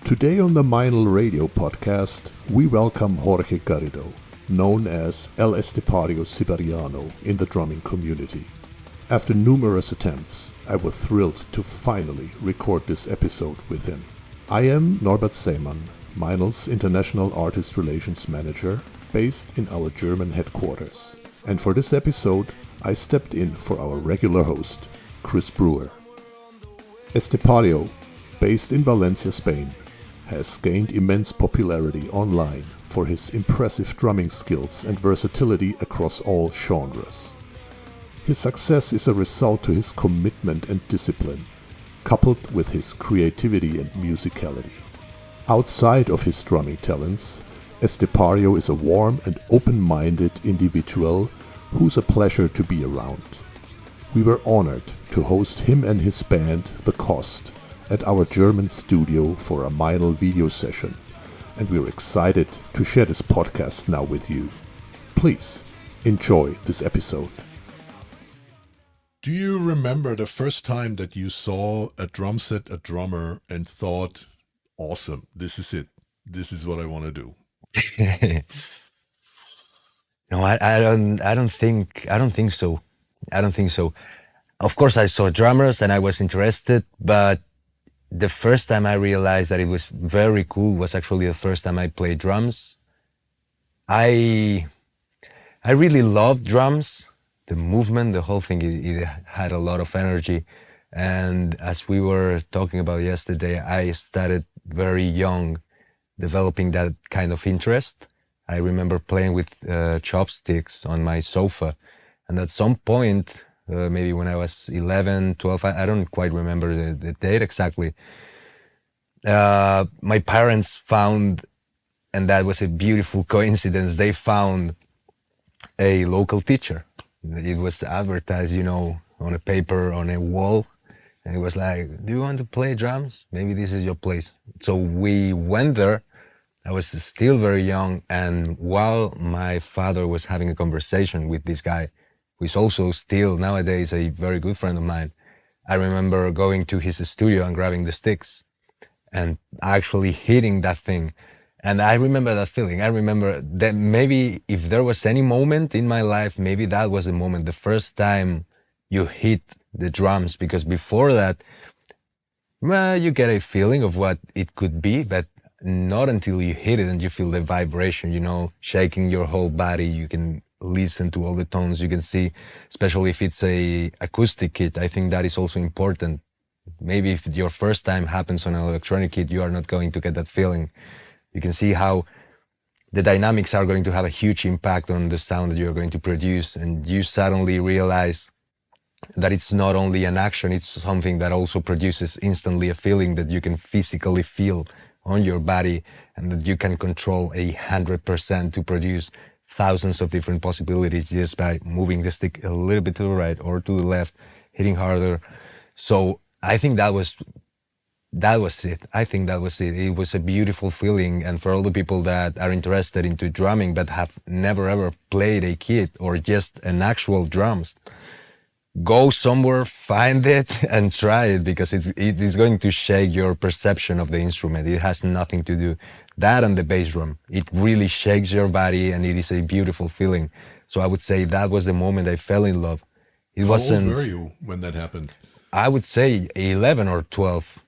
Today on the Meinl radio podcast, we welcome Jorge Garrido, known as El Estepario Siberiano in the drumming community. After numerous attempts, I was thrilled to finally record this episode with him. I am Norbert Seemann, Meinl's International Artist Relations Manager, based in our German headquarters. And for this episode, I stepped in for our regular host, Chris Brewer. Estepario, based in Valencia, Spain, has gained immense popularity online for his impressive drumming skills and versatility across all genres. His success is a result to his commitment and discipline, coupled with his creativity and musicality. Outside of his drumming talents, Estepario is a warm and open-minded individual who's a pleasure to be around. We were honored to host him and his band, The Cost, at our German studio for a Meinl video session, and we're excited to share this podcast now with you. Please enjoy this episode. Do you remember the first time that you saw a drum set, a drummer, and thought, awesome, this is it. This is what I want to do? No, I don't think so. I don't think so. Of course, I saw drummers and I was interested, but the first time I realized that it was very cool was actually the first time I played drums. I really loved drums, the movement, the whole thing. It had a lot of energy. And as we were talking about yesterday, I started very young, developing that kind of interest. I remember playing with chopsticks on my sofa. And at some point, maybe when I was 11, 12, I don't quite remember the date exactly. My parents found, and that was a beautiful coincidence, they found a local teacher. It was advertised, on a paper, on a wall. And it was like, do you want to play drums? Maybe this is your place. So we went there. I was still very young. And while my father was having a conversation with this guy, who is also still nowadays a very good friend of mine, I remember going to his studio and grabbing the sticks and actually hitting that thing. And I remember that feeling. I remember that maybe if there was any moment in my life, maybe that was the moment, the first time you hit the drums, because before that, well, you get a feeling of what it could be, but not until you hit it and you feel the vibration, shaking your whole body. You can listen to all the tones you can see, especially if it's a acoustic kit. I think that is also important. Maybe if your first time happens on an electronic kit, you are not going to get that feeling. You can see how the dynamics are going to have a huge impact on the sound that you're going to produce, and you suddenly realize that it's not only an action, it's something that also produces instantly a feeling that you can physically feel on your body, and that you can control 100% to produce thousands of different possibilities just by moving the stick a little bit to the right or to the left, hitting harder. So I think that was it. I think that was it. It was a beautiful feeling. And for all the people that are interested into drumming but have never ever played a kit or just an actual drums, go somewhere, find it and try it, because it is going to shake your perception of the instrument. It has nothing to do. That and the bass drum, it really shakes your body and it is a beautiful feeling. So I would say that was the moment I fell in love. It wasn't. How old were you when that happened? I would say 11 or 12.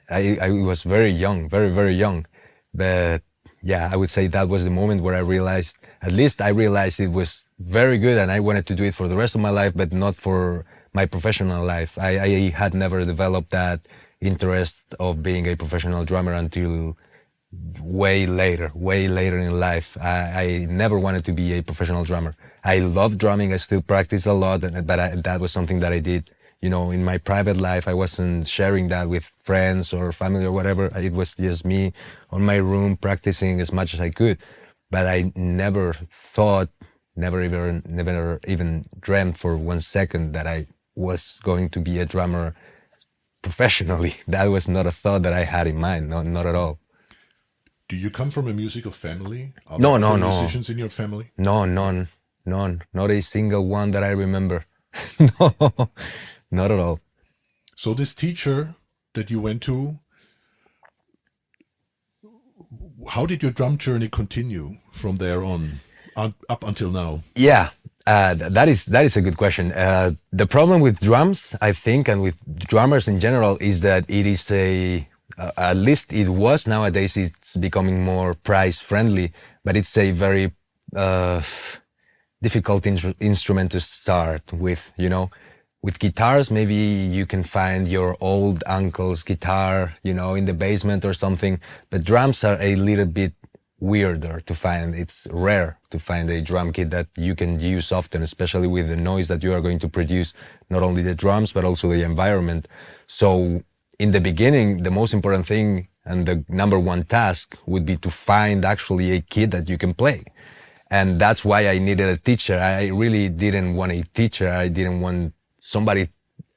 I was very young, very, very young. But yeah, I would say that was the moment where I realized, at least I realized it was very good and I wanted to do it for the rest of my life, but not for my professional life. I had never developed that interest of being a professional drummer until way later in life. I never wanted to be a professional drummer. I love drumming. I still practice a lot, but that was something that I did, in my private life. I wasn't sharing that with friends or family or whatever. It was just me on my room practicing as much as I could. But I never thought, never even dreamt for 1 second that I was going to be a drummer professionally. That was not a thought that I had in mind, not at all. Do you come from a musical family? Are No. there musicians in your family? No, none. Not a single one that I remember. No, not at all. So this teacher that you went to how did your drum journey continue from there on, up until now? Yeah, that is a good question. The problem with drums, I think, and with drummers in general, is that it is at least it was, nowadays it's becoming more price friendly, but it's a very uh, difficult instrument to start with. With guitars, maybe you can find your old uncle's guitar, in the basement or something. But drums are a little bit weirder to find. It's rare to find a drum kit that you can use often, especially with the noise that you are going to produce, not only the drums, but also the environment. So in the beginning, the most important thing and the number one task would be to find actually a kit that you can play. And that's why I needed a teacher. I really didn't want a teacher. I didn't want somebody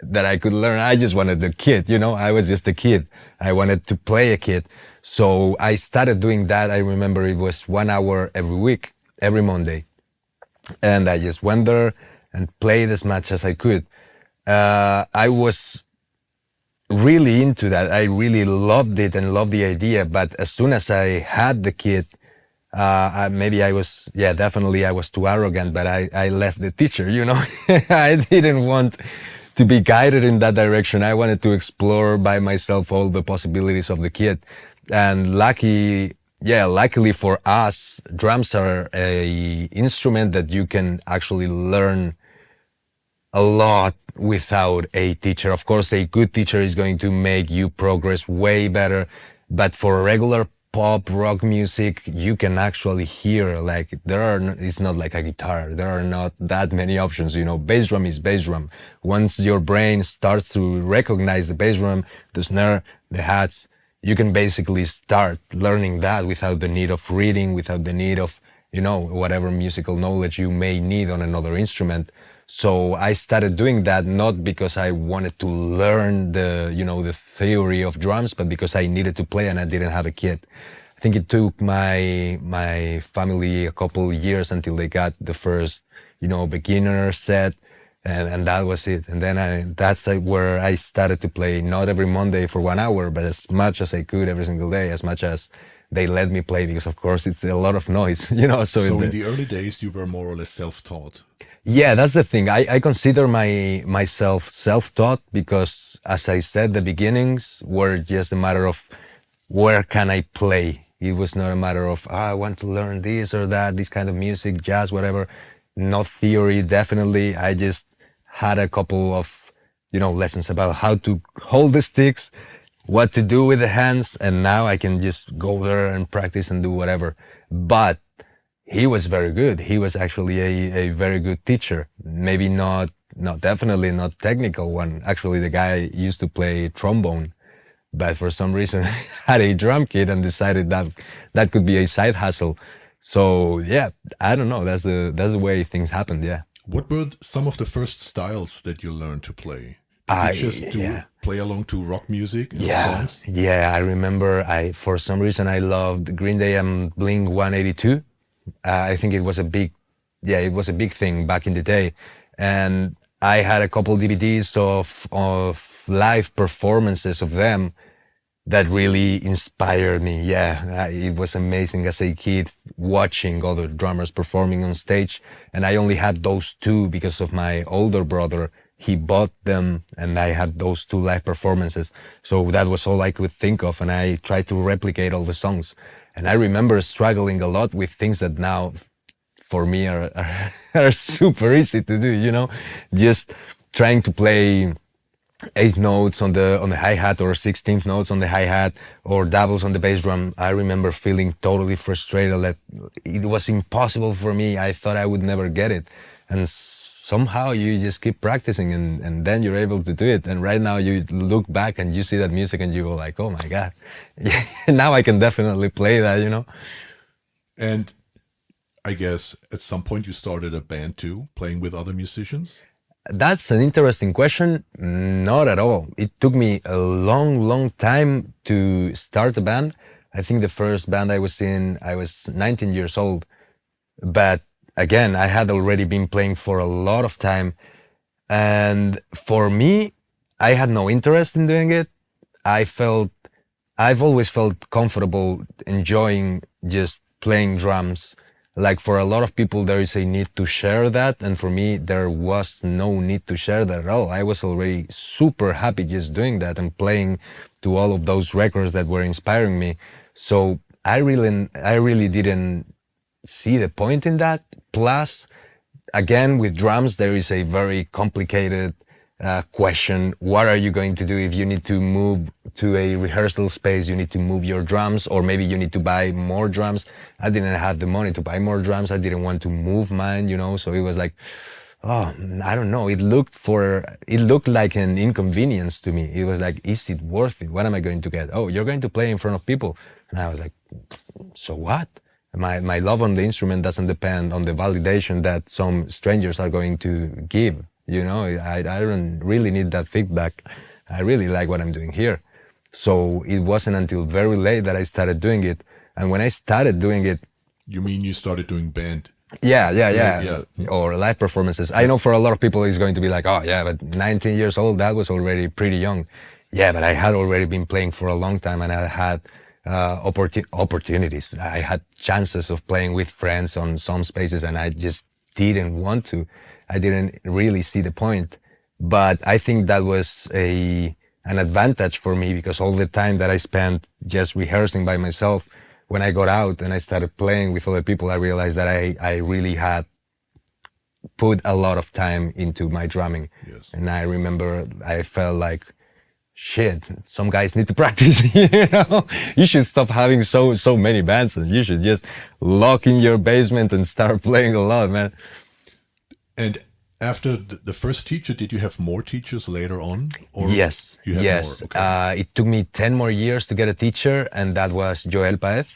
that I could learn. I just wanted the kid, I was just a kid. I wanted to play a kid. So I started doing that. I remember it was 1 hour every week, every Monday. And I just went there and played as much as I could. I was really into that. I really loved it and loved the idea. But as soon as I had the kid, maybe I was, definitely I was too arrogant, but I left the teacher, I didn't want to be guided in that direction. I wanted to explore by myself all the possibilities of the kit. And luckily for us, drums are a instrument that you can actually learn a lot without a teacher. Of course, a good teacher is going to make you progress way better, but for regular pop rock music, you can actually hear, like, it's not like a guitar. There are not that many options. Bass drum is bass drum. Once your brain starts to recognize the bass drum, the snare, the hats, you can basically start learning that without the need of reading, without the need of, whatever musical knowledge you may need on another instrument. So I started doing that not because I wanted to learn the theory of drums, but because I needed to play and I didn't have a kit. I think it took my family a couple years until they got the first, beginner set, and that was it. And then that's where I started to play, not every Monday for 1 hour, but as much as I could every single day, as much as they let me play, because of course it's a lot of noise, So in the early days, you were more or less self-taught. Yeah, that's the thing. I consider myself self-taught because, as I said, the beginnings were just a matter of where can I play. It was not a matter of, I want to learn this or that, this kind of music, jazz, whatever. Not theory, definitely. I just had a couple of, lessons about how to hold the sticks, what to do with the hands, and now I can just go there and practice and do whatever. But he was very good. He was actually a very good teacher. Maybe definitely not technical one. Actually, the guy used to play trombone, but for some reason had a drum kit and decided that could be a side hustle. So yeah, I don't know. That's the way things happened. Yeah. What were some of the first styles that you learned to play? Did you just play along to rock music and songs? Yeah, I remember for some reason I loved Green Day and Blink 182. I think it was a big thing back in the day. And I had a couple DVDs of live performances of them that really inspired me. Yeah, it was amazing as a kid watching other drummers performing on stage. And I only had those two because of my older brother. He bought them and I had those two live performances. So that was all I could think of. And I tried to replicate all the songs. And I remember struggling a lot with things that now for me are super easy to do, just trying to play 8 notes on the hi-hat or 16th notes on the hi-hat or doubles on the bass drum. I remember feeling totally frustrated that it was impossible for me. I thought I would never get it. And somehow you just keep practicing and then you're able to do it. And right now you look back and you see that music and you go like, oh my God, now I can definitely play that, And I guess at some point you started a band too, playing with other musicians? That's an interesting question. Not at all. It took me a long, long time to start a band. I think the first band I was in, I was 19 years old. But again, I had already been playing for a lot of time. And for me, I had no interest in doing it. I felt I've always felt comfortable enjoying just playing drums. Like for a lot of people, there is a need to share that. And for me, there was no need to share that at all. I was already super happy just doing that and playing to all of those records that were inspiring me. So I really didn't see the point in that. Plus, again, with drums, there is a very complicated question. What are you going to do if you need to move to a rehearsal space? You need to move your drums, or maybe you need to buy more drums. I didn't have the money to buy more drums. I didn't want to move mine, you know, so it was like, oh, I don't know. It looked like an inconvenience to me. It was like, is it worth it? What am I going to get? Oh, you're going to play in front of people. And I was like, so what? My love on the instrument doesn't depend on the validation that some strangers are going to give. You know, I don't really need that feedback. I really like what I'm doing here. So it wasn't until very late that I started doing it. And when I started doing it... You mean you started doing band? Yeah. Or live performances. I know for a lot of people it's going to be like, oh yeah, but 19 years old, that was already pretty young. Yeah, but I had already been playing for a long time, and I had opportunities. I had chances of playing with friends on some spaces, and I just didn't want to. I didn't really see the point. But I think that was an advantage for me, because all the time that I spent just rehearsing by myself, when I got out and I started playing with other people, I realized that I really had put a lot of time into my drumming. Yes. And I remember I felt like, shit, some guys need to practice. You know, you should stop having so many bands, and you should just lock in your basement and start playing a lot, man. And after the first teacher, did you have more teachers later on? Or yes, you had yes. More? Okay. It took me 10 more years to get a teacher, and that was Yoel Paez,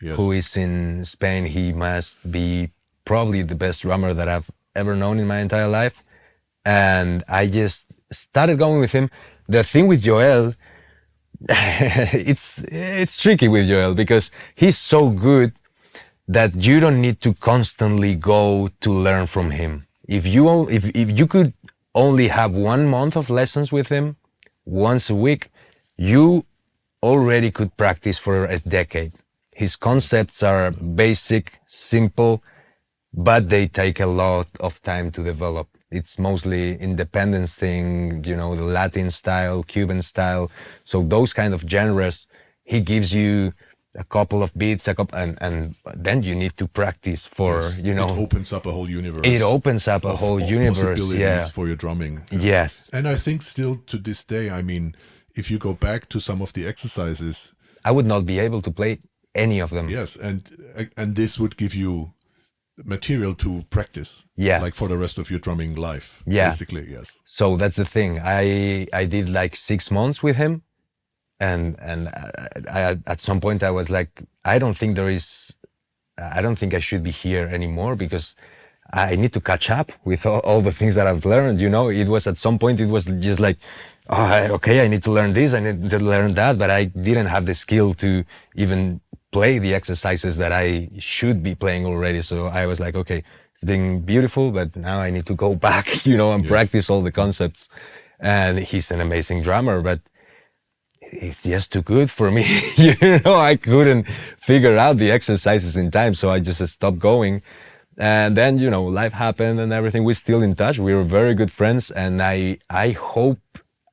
yes. who is in Spain. He must be probably the best drummer that I've ever known in my entire life. And I just started going with him. The thing with Yoel, it's tricky with Yoel, because he's so good that you don't need to constantly go to learn from him. If you could only have 1 month of lessons with him once a week, you already could practice for a decade. His concepts are basic, simple, but they take a lot of time to develop. It's mostly independence thing, you know, the Latin style, Cuban style. So those kind of genres, he gives you a couple of beats, and then you need to practice for, yes. You know. It opens up a whole universe. It opens up a whole universe, possibilities for your drumming. Yes. And I think still to this day, I mean, if you go back to some of the exercises, I would not be able to play any of them. Yes, and this would give you material to practice. Yeah. Like for the rest of your drumming life. Yeah. Basically, yes. So that's the thing. I did like 6 months with him, and I, at some point I was like, I don't think I should be here anymore, because I need to catch up with all the things that I've learned. You know, it was at some point, it was just like, okay, I need to learn this, I need to learn that, but I didn't have the skill to even play the exercises that I should be playing already. So I was like, okay, it's been beautiful, but now I need to go back, you know, and practice all the concepts. And he's an amazing drummer, but it's just too good for me. You know, I couldn't figure out the exercises in time, so I just stopped going. And then, you know, life happened and everything. We're still in touch. We were very good friends, and I hope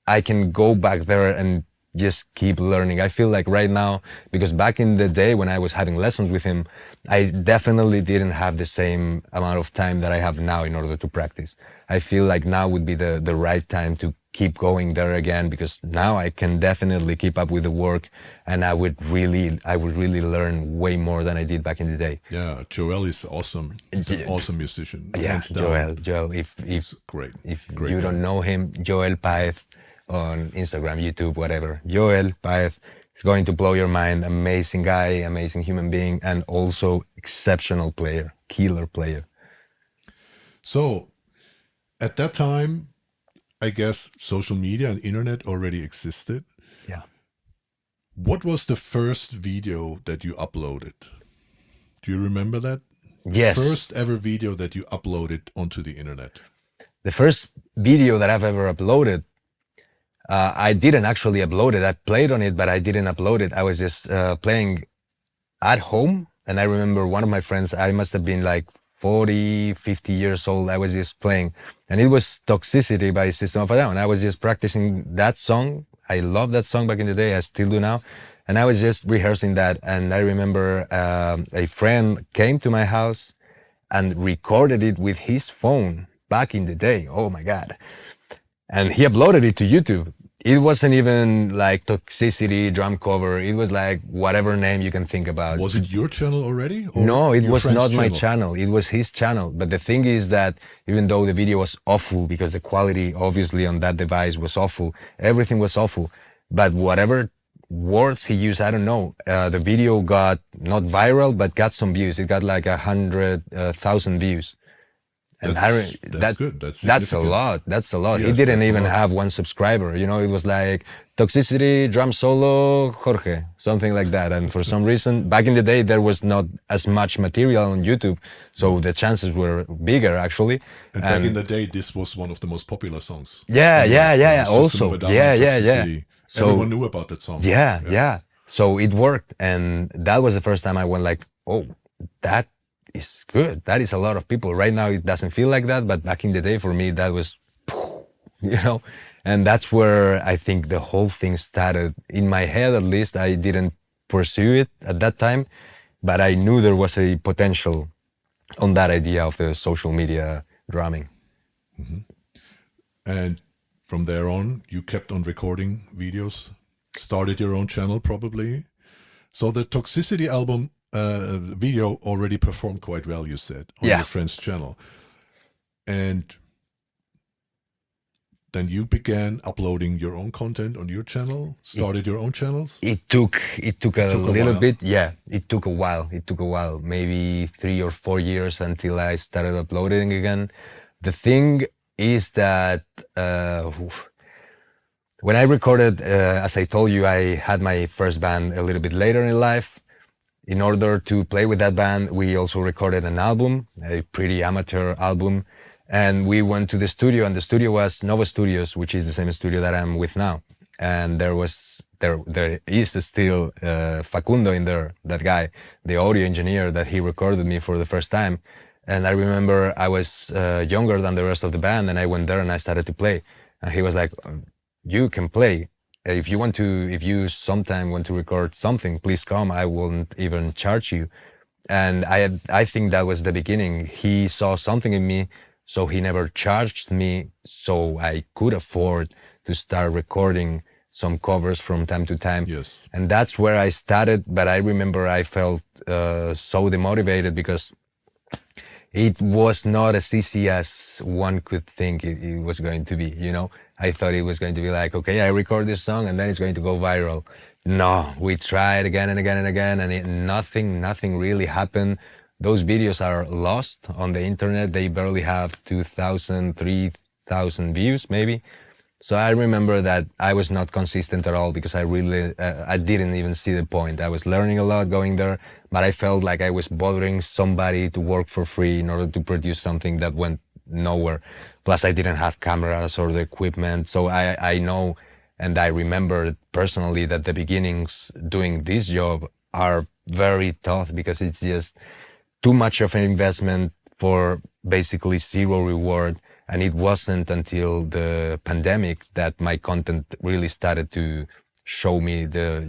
I can go back there and just keep learning. I feel like right now, because back in the day when I was having lessons with him, I definitely didn't have the same amount of time that I have now in order to practice. I feel like now would be the right time to keep going there again, because now I can definitely keep up with the work, and I would really learn way more than I did back in the day. Yeah, Yoel is awesome. He's an awesome musician. Yeah, Yoel. If great. If great you guy. don't know him, Yoel Paez on Instagram, YouTube, whatever. Yoel Paez is going to blow your mind. Amazing guy, amazing human being, and also exceptional player, killer player. So, at that time, I guess social media and internet already existed. Yeah. What was the first video that you uploaded? Do you remember that? Yes. First ever video that you uploaded onto the internet. The first video that I've ever uploaded, I didn't actually upload it. I played on it, but I didn't upload it. I was just playing at home. And I remember one of my friends, I must have been like 40, 50 years old. I was just playing, and it was Toxicity by System of a Down. I was just practicing that song. I loved that song back in the day. I still do now. And I was just rehearsing that. And I remember a friend came to my house and recorded it with his phone back in the day. Oh my God. And he uploaded it to YouTube. It wasn't even like Toxicity drum cover. It was like whatever name you can think about. Was it your channel already? Or No, it your was friend's not my channel? channel. It was his channel. But the thing is that even though the video was awful, because the quality obviously on that device was awful, everything was awful. But whatever words he used, I don't know. The video got not viral, but got some views. It got like 100,000 views. And That's good. That's a significant. lot. That's a lot. He Yes, didn't that's a even lot. have one subscriber. You know, it was like Toxicity, drum solo, Jorge, something like that. And for some reason, back in the day, there was not as much material on YouTube, so the chances were bigger actually. And back in the day, this was one of the most popular songs. Yeah, Anyway, yeah, yeah, yeah. System of Also, a Down, yeah. Toxicity. So Everyone knew about that song. yeah. So it worked, and that was the first time I went like, oh, that is good. That is a lot of people. Right now, it doesn't feel like that, but back in the day, for me, that was, you know, and that's where I think the whole thing started. In my head, at least, I didn't pursue it at that time, but I knew there was a potential on that idea of the social media drumming. And from there on, you kept on recording videos, started your own channel probably. So the Toxicity album video already performed quite well, you said, on Yeah. your friend's channel. And then you began uploading your own content on your channel, started your own channels? It took a took a little while. bit. Yeah, it took a while. It took a while, maybe 3 or 4 years until I started uploading again. The thing is that when I recorded, as I told you, I had my first band a little bit later in life. In order to play with that band, we also recorded an album, a pretty amateur album. And we went to the studio, and the studio was Nova Studios, which is the same studio that I'm with now. And there is still Facundo in there, that guy, the audio engineer that he recorded me for the first time. And I remember I was younger than the rest of the band, and I went there and I started to play. And he was like, you can play. If you sometime want to record something, please come. I won't even charge you. And I think that was the beginning. He saw something in me, so he never charged me, so I could afford to start recording some covers from time to time. Yes. And that's where I started. But I remember I felt so demotivated because it was not as easy as one could think it was going to be, you know? I thought it was going to be like, okay, I record this song and then it's going to go viral. No, we tried again and again and again, and nothing really happened. Those videos are lost on the internet. They barely have 2,000, 3,000 views, maybe. So I remember that I was not consistent at all because I didn't even see the point. I was learning a lot going there, but I felt like I was bothering somebody to work for free in order to produce something that went nowhere. Plus I didn't have cameras or the equipment. So I know, and I remember personally that the beginnings doing this job are very tough because it's just too much of an investment for basically zero reward. And it wasn't until the pandemic that my content really started to show me the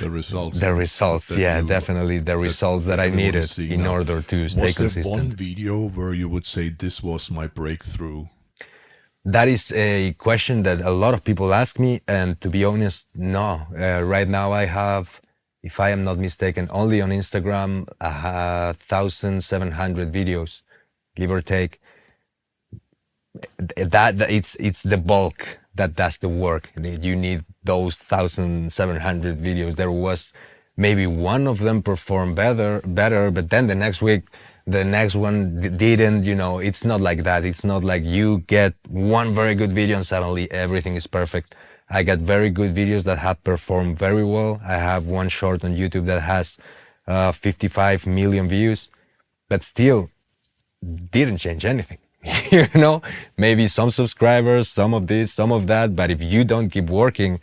results. The results, definitely the results that I needed in order to stay consistent. Was there one video where you would say this was my breakthrough? That is a question that a lot of people ask me, and to be honest, no. Right now I have, if I am not mistaken, only on Instagram, 1,700 videos, give or take. It's the bulk that does the work. You need those 1,700 videos. There was maybe one of them performed better, but then the next week, the next one didn't. It's not like that. It's not like you get one very good video and suddenly everything is perfect. I got very good videos that have performed very well. I have one short on YouTube that has 55 million views, but still didn't change anything. you know, maybe some subscribers, some of this, some of that. But if you don't keep working,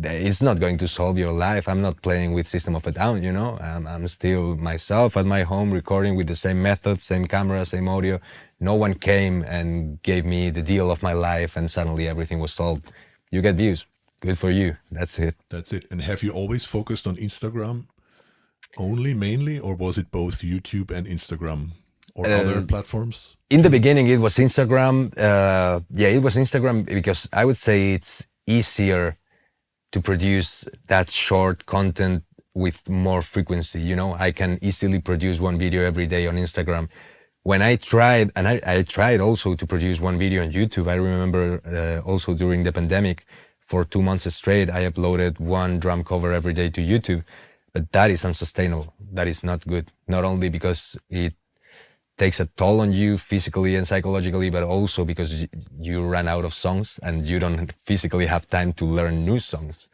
it's not going to solve your life. I'm not playing with System of a Down, you know. I'm still myself at my home recording with the same method, same camera, same audio. No one came and gave me the deal of my life and suddenly everything was solved. You get views. Good for you. That's it. That's it. And have you always focused on Instagram only, mainly, or was it both YouTube and Instagram or other platforms? In the beginning, it was Instagram. Yeah, it was Instagram because I would say it's easier to produce that short content with more frequency. You know, I can easily produce one video every day on Instagram. When I tried, and I tried also to produce one video on YouTube, I remember also during the pandemic, for 2 months straight, I uploaded one drum cover every day to YouTube. But that is unsustainable. That is not good. Not only because it takes a toll on you physically and psychologically, but also because you run out of songs and you don't physically have time to learn new songs.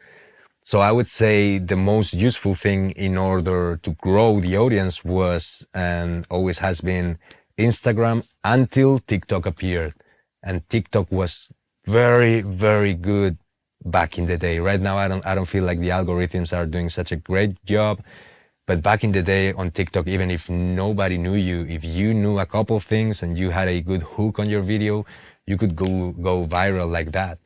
So I would say the most useful thing in order to grow the audience was and always has been Instagram until TikTok appeared. And TikTok was very, very good back in the day. Right now, I don't feel like the algorithms are doing such a great job. But back in the day on TikTok, even if nobody knew you, if you knew a couple things and you had a good hook on your video, you could go viral like that.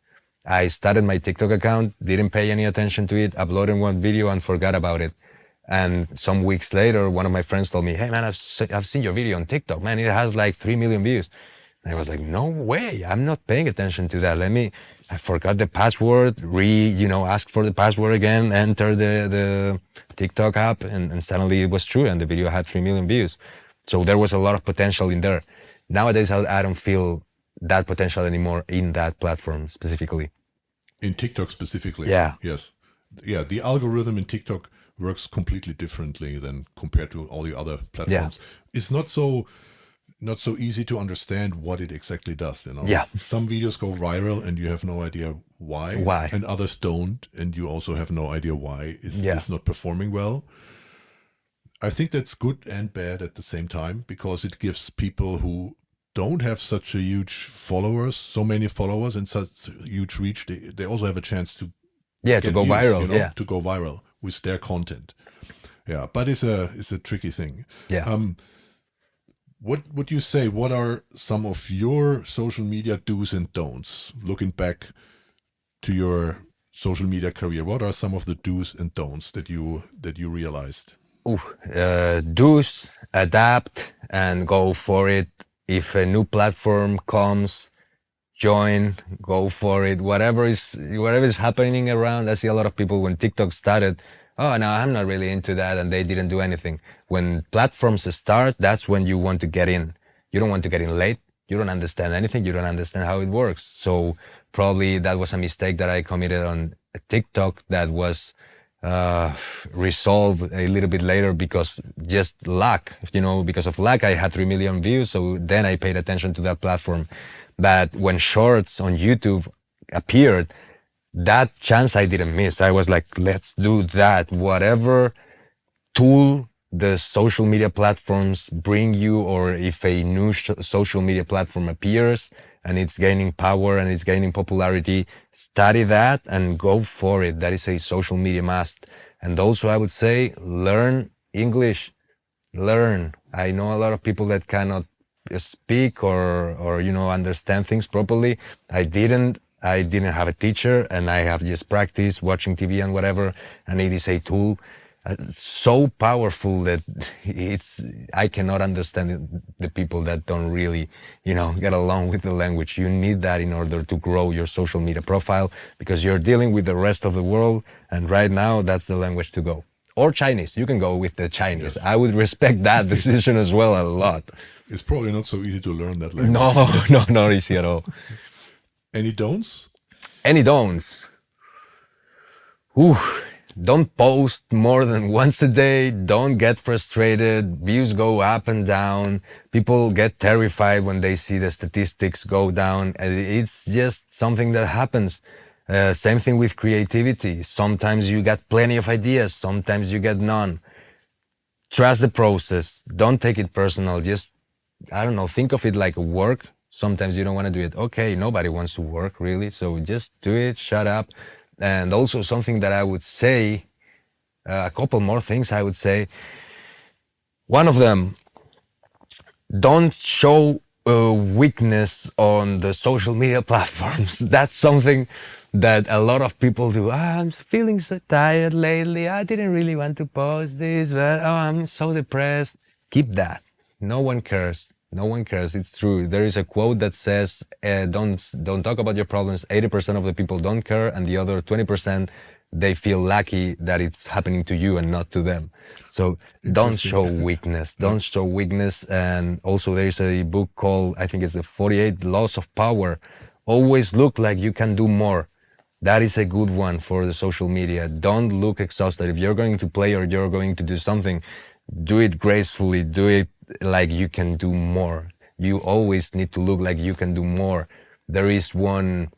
I started my TikTok account, didn't pay any attention to it, uploaded one video and forgot about it. And some weeks later, one of my friends told me, hey man, I've seen your video on TikTok, man, it has like 3 million views. And I was like, no way, I'm not paying attention to that. I forgot the password, ask for the password again, enter the TikTok app, and suddenly it was true, and the video had 3 million views. So there was a lot of potential in there. Nowadays, I don't feel that potential anymore in that platform specifically. In TikTok specifically? Yeah. Yes. Yeah, the algorithm in TikTok works completely differently than compared to all the other platforms. Yeah. It's not so easy to understand what it exactly does, you know. Yeah. Some videos go viral and you have no idea why. And others don't, and you also have no idea why it's not performing well. I think that's good and bad at the same time, because it gives people who don't have such a huge so many followers and such huge reach, they also have a chance to go viral, you know, to go viral with their content. Yeah, but it's a tricky thing. Yeah. What would you say? What are some of your social media do's and don'ts? Looking back to your social media career, what are some of the do's and don'ts that you realized? Do's, adapt and go for it. If a new platform comes, join, go for it. Whatever is happening around. I see a lot of people when TikTok started, oh, no, I'm not really into that, and they didn't do anything. When platforms start, that's when you want to get in. You don't want to get in late. You don't understand anything. You don't understand how it works. So probably that was a mistake that I committed on TikTok that was resolved a little bit later because just luck, because of luck, I had 3 million views. So then I paid attention to that platform. But when shorts on YouTube appeared, that chance I didn't miss. I was like, let's do that. Whatever tool the social media platforms bring you, or if a new social media platform appears and it's gaining power and it's gaining popularity, study that and go for it. That is a social media must. And also I would say, learn English. Learn. I know a lot of people that cannot speak or understand things properly. I didn't have a teacher, and I have just practiced watching TV and whatever, and it is a tool so powerful that I cannot understand the people that don't really, get along with the language. You need that in order to grow your social media profile, because you're dealing with the rest of the world, and right now that's the language to go. Or Chinese, you can go with the Chinese. Yes. I would respect that decision as well a lot. It's probably not so easy to learn that language. No, not easy at all. Any don'ts? Any don'ts? Don't post more than once a day. Don't get frustrated. Views go up and down. People get terrified when they see the statistics go down. It's just something that happens. Same thing with creativity. Sometimes you get plenty of ideas. Sometimes you get none. Trust the process. Don't take it personal. Just, think of it like a work. Sometimes you don't want to do it. Okay, nobody wants to work really, so just do it, shut up. And also something that I would say, a couple more things I would say. One of them, don't show weakness on the social media platforms. That's something that a lot of people do. I'm feeling so tired lately. I didn't really want to post this, but I'm so depressed. Keep that. No one cares. No one cares. It's true. There is a quote that says, "Don't talk about your problems. 80% of the people don't care, and the other 20%, they feel lucky that it's happening to you and not to them." So don't show weakness. Don't show weakness. And also, there is a book called, I think it's the 48 Laws of Power. Always look like you can do more. That is a good one for the social media. Don't look exhausted. If you're going to play or you're going to do something, do it gracefully. Do it like you can do more. You always need to look like you can do more. There is one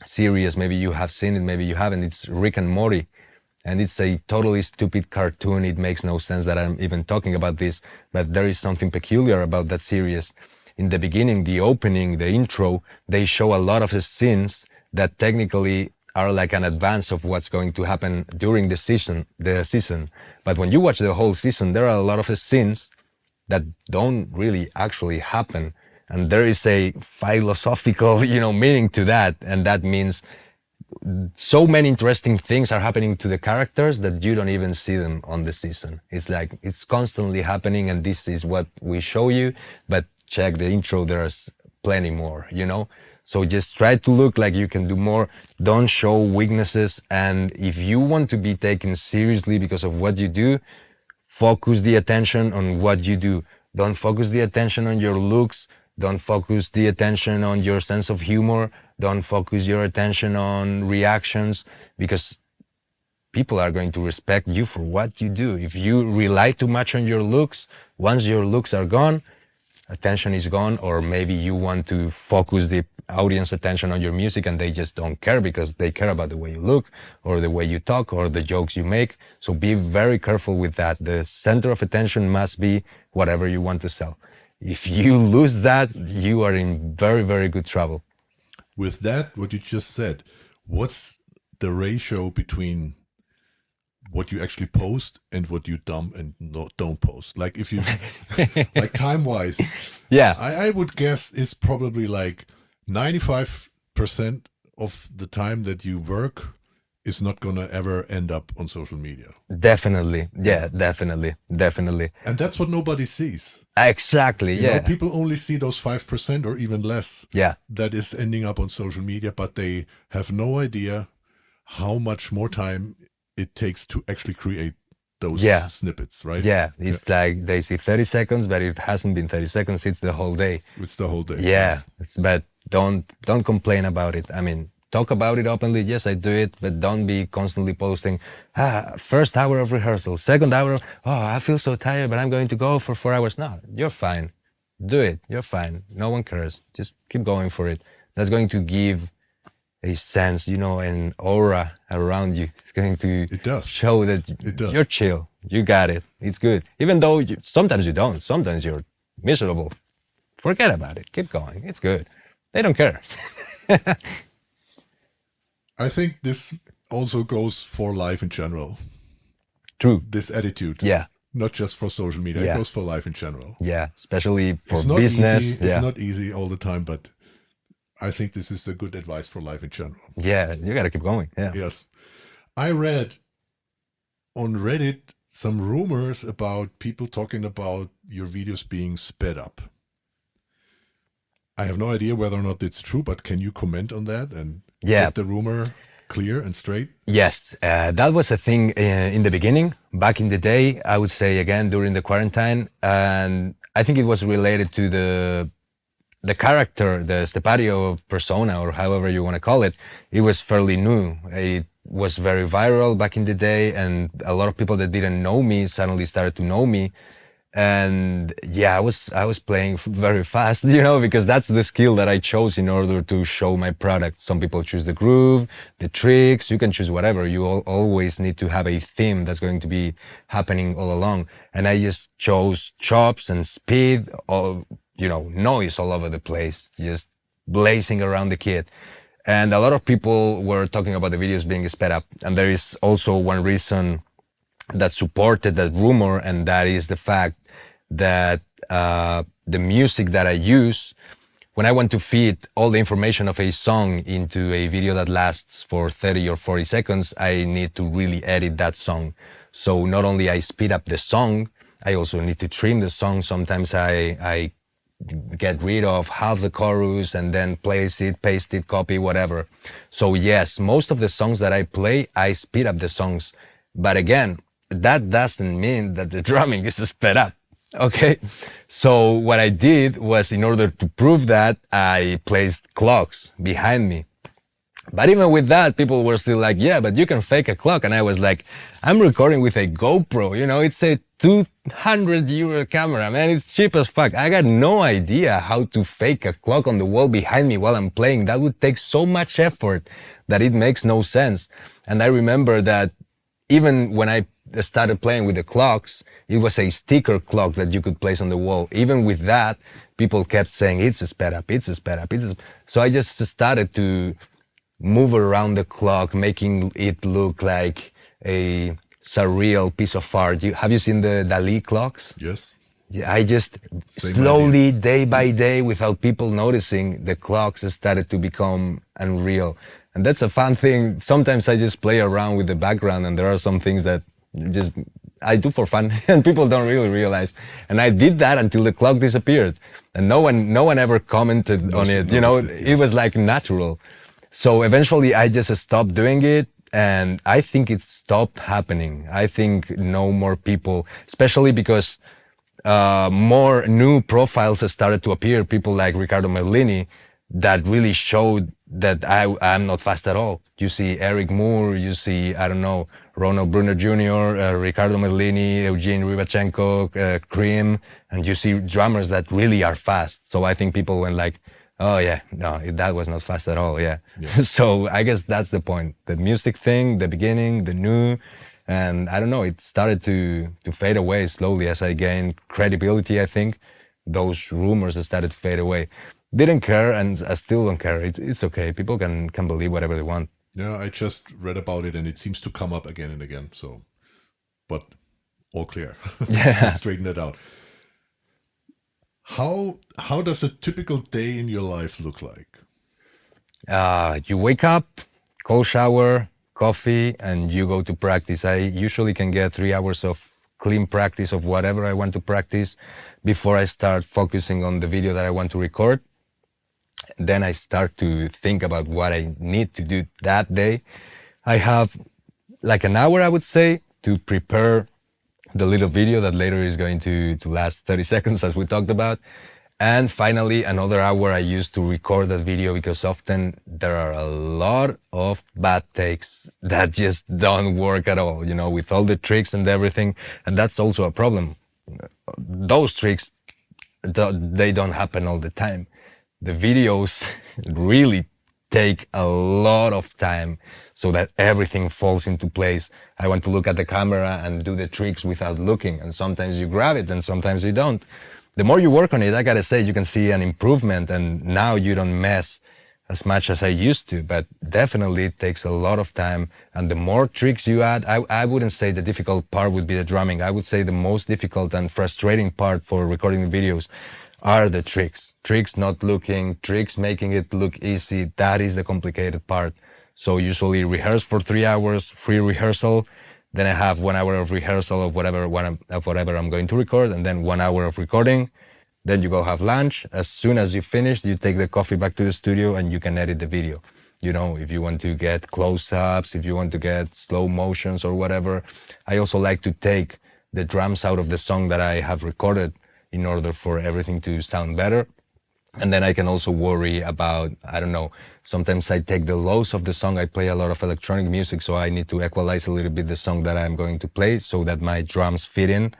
series, maybe you have seen it, maybe you haven't. It's Rick and Morty. And it's a totally stupid cartoon. It makes no sense that I'm even talking about this, but there is something peculiar about that series. In the beginning, the opening, the intro, they show a lot of the scenes that technically are like an advance of what's going to happen during the season. But when you watch the whole season, there are a lot of the scenes that don't really actually happen. And there is a philosophical, meaning to that. And that means so many interesting things are happening to the characters that you don't even see them on the season. It's like, it's constantly happening and this is what we show you, but check the intro, there's plenty more, So just try to look like you can do more. Don't show weaknesses. And if you want to be taken seriously because of what you do, focus the attention on what you do. Don't focus the attention on your looks. Don't focus the attention on your sense of humor. Don't focus your attention on reactions, because people are going to respect you for what you do. If you rely too much on your looks, once your looks are gone, attention is gone. Or maybe you want to focus the audience attention on your music and they just don't care because they care about the way you look or the way you talk or the jokes you make. So be very careful with that. The center of attention must be whatever you want to sell. If you lose that, you are in very, very good trouble. With that, what you just said, what's the ratio between what you actually post and what you dump and don't post? Like if you, like time-wise, yeah, I would guess it's probably like 95% of the time that you work is not gonna ever end up on social media. Definitely. Yeah, definitely. And that's what nobody sees. Exactly. You know, people only see those 5% or even less. Yeah. That is ending up on social media, but they have no idea how much more time it takes to actually create those snippets, right? Yeah. It's like they see 30 seconds, but it hasn't been 30 seconds. It's the whole day. It's the whole day. Yeah. Yes. But don't complain about it. I mean, talk about it openly. Yes, I do it, but don't be constantly posting, first hour of rehearsal, second hour of, I feel so tired, but I'm going to go for 4 hours. No, you're fine. Do it. You're fine. No one cares. Just keep going for it. That's going to give a sense, an aura around you. It's going to show that you're chill. You got it. It's good. Even though sometimes you don't. Sometimes you're miserable. Forget about it. Keep going. It's good. They don't care. I think this also goes for life in general. True. This attitude. Yeah. Not just for social media. Yeah. It goes for life in general. Yeah. Especially for business. Easy. It's not easy all the time, but I think this is a good advice for life in general. Yeah. You got to keep going. Yeah. Yes. I read on Reddit some rumors about people talking about your videos being sped up. I have no idea whether or not it's true, but can you comment on that and get the rumor clear and straight? Yes, that was a thing in the beginning, back in the day, I would say, again, during the quarantine. And I think it was related to the character, the Estepario persona, or however you want to call it. It was fairly new. It was very viral back in the day, and a lot of people that didn't know me suddenly started to know me. And yeah, I was playing very fast, because that's the skill that I chose in order to show my product. Some people choose the groove, the tricks, you can choose whatever. You always need to have a theme that's going to be happening all along. And I just chose chops and speed, noise all over the place, just blazing around the kit. And a lot of people were talking about the videos being sped up. And there is also one reason that supported that rumor, and that is the fact that the music that I use, when I want to feed all the information of a song into a video that lasts for 30 or 40 seconds, I need to really edit that song. So not only I speed up the song, I also need to trim the song. Sometimes I get rid of half the chorus and then place it, paste it, copy, whatever. So yes, most of the songs that I play, I speed up the songs. But again, that doesn't mean that the drumming is sped up. Okay. So what I did was, in order to prove that, I placed clocks behind me. But even with that, people were still like, yeah, but you can fake a clock. And I was like, I'm recording with a GoPro, it's a 200 euro camera, man. It's cheap as fuck. I got no idea how to fake a clock on the wall behind me while I'm playing. That would take so much effort that it makes no sense. And I remember that even when I started playing with the clocks, it was a sticker clock that you could place on the wall. Even with that, people kept saying, it's a sped up, it's a sped up. So I just started to move around the clock, making it look like a surreal piece of art. Have you seen the Dali clocks? Yes. Yeah, I just Same slowly, idea. day by day, without people noticing, the clocks started to become unreal. And that's a fun thing. Sometimes I just play around with the background, and there are some things that just I do for fun and people don't really realize. And I did that until the clock disappeared, and no one ever commented on it. It was like natural. So eventually I just stopped doing it, and I think it stopped happening. I think no more people, especially because more new profiles started to appear, people like Riccardo Merlini, that really showed that I'm not fast at all. You see Eric Moore, you see, I don't know, Ronald Bruner Jr., Riccardo Merlini, Eugene Rybachenko, Cream, and you see drummers that really are fast. So I think people went like, oh yeah, no, that was not fast at all, yeah. So I guess that's the point. The music thing, the beginning, the new, and I don't know, it started to fade away slowly as I gained credibility, I think. Those rumors started to fade away. Didn't care, and I still don't care. It's okay. People can believe whatever they want. Yeah, I just read about it and it seems to come up again and again. So, but all clear. Yeah. Straighten that out. How does a typical day in your life look like? You wake up, cold shower, coffee, and you go to practice. I usually can get 3 hours of clean practice of whatever I want to practice before I start focusing on the video that I want to record. Then I start to think about what I need to do that day. I have like an hour, I would say, to prepare the little video that later is going to last 30 seconds, as we talked about. And finally, another hour I use to record that video, because often there are a lot of bad takes that just don't work at all, with all the tricks and everything. And that's also a problem. Those tricks, they don't happen all the time. The videos really take a lot of time so that everything falls into place. I want to look at the camera and do the tricks without looking, and sometimes you grab it and sometimes you don't. The more you work on it, I gotta say, you can see an improvement, and now you don't mess as much as I used to, but definitely it takes a lot of time. And the more tricks you add, I wouldn't say the difficult part would be the drumming. I would say the most difficult and frustrating part for recording the videos are the tricks. Tricks not looking, tricks making it look easy. That is the complicated part. So usually rehearse for 3 hours, free rehearsal. Then I have 1 hour of rehearsal of whatever I'm going to record, and then 1 hour of recording. Then you go have lunch. As soon as you finish, you take the coffee back to the studio and you can edit the video. If you want to get close-ups, if you want to get slow motions or whatever. I also like to take the drums out of the song that I have recorded in order for everything to sound better. And then I can also worry about, I don't know, sometimes I take the lows of the song. I play a lot of electronic music, so I need to equalize a little bit the song that I'm going to play so that my drums fit in.